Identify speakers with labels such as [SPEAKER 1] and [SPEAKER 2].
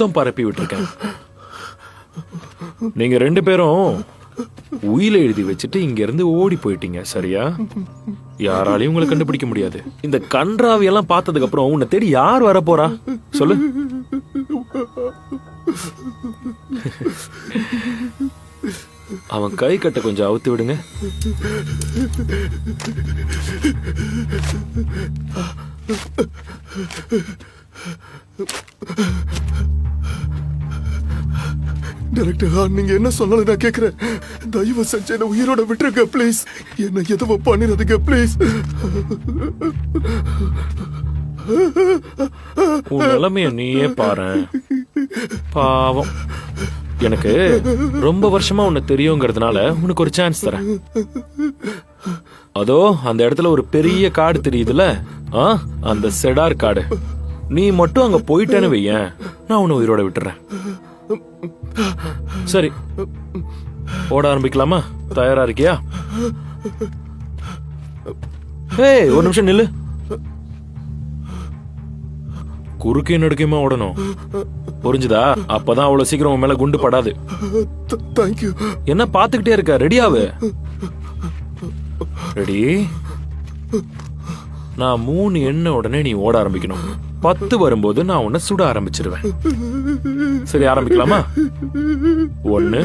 [SPEAKER 1] மொத்தம் பரப்பி விட்டுருக்கேன். நீங்க 2 பேரும் உயில எழுதி வச்சுட்டு இங்க இருந்து ஓடி போயிட்டீங்க, சரியா? யாராலையும் உங்களை கண்டுபிடிக்க முடியாது. இந்த கன்றாவி எல்லாம் பார்த்ததுக்கு அப்புறம் உன்னை தேடி யார் வர போறா சொல்லு? அவன் கை கட்ட கொஞ்சம் அவுத்து விடுங்க.
[SPEAKER 2] டைரக்டர், நீங்க என்ன சொன்னாலும் நான் கேக்குறேன். தயவு செஞ்சு என்ன உயிரோட விட்டுருங்க ப்ளீஸ். என்ன எதுவும் பண்ணிடாதீங்க ப்ளீஸ்.
[SPEAKER 1] உன் நிலைமைய நீயே பாரு. பாவம். எனக்கு ரொம்ப வருஷமா உன்னை தெரியுங்கிறதுனால உனக்கு ஒரு சான்ஸ் தரேன். அதோ அந்த இடத்துல ஒரு பெரிய காடு தெரியுதுல, அந்த செடார் காடு. நீ மட்டும் அங்க போயிட்டேன்னு வையேன், நான் உன்னை உயிரோட விட்டுறேன். சரி, ஓட ஆரம்பிக்கலாமா? தயாரா இருக்கியா? ஏய், ஒரு நிமிஷம் நில்லு. குறுக்கே நடுக்கையுமா ஓடணும், புரிஞ்சுதா? அப்பதான் அவ்வளவு சீக்கிரம் உன் மேல குண்டு படாது.
[SPEAKER 2] தேங்க்யூ.
[SPEAKER 1] என்ன பாத்துக்கிட்டே இருக்க? ரெடியாவு. ரெடி? நான் 3 எண்ண உடனே நீ ஓட ஆரம்பிக்கணும். 10 வரும்போது நான் உன்னை சுட ஆரம்பிச்சிருவேன். சரி, ஆரம்பிக்கலாமா? 1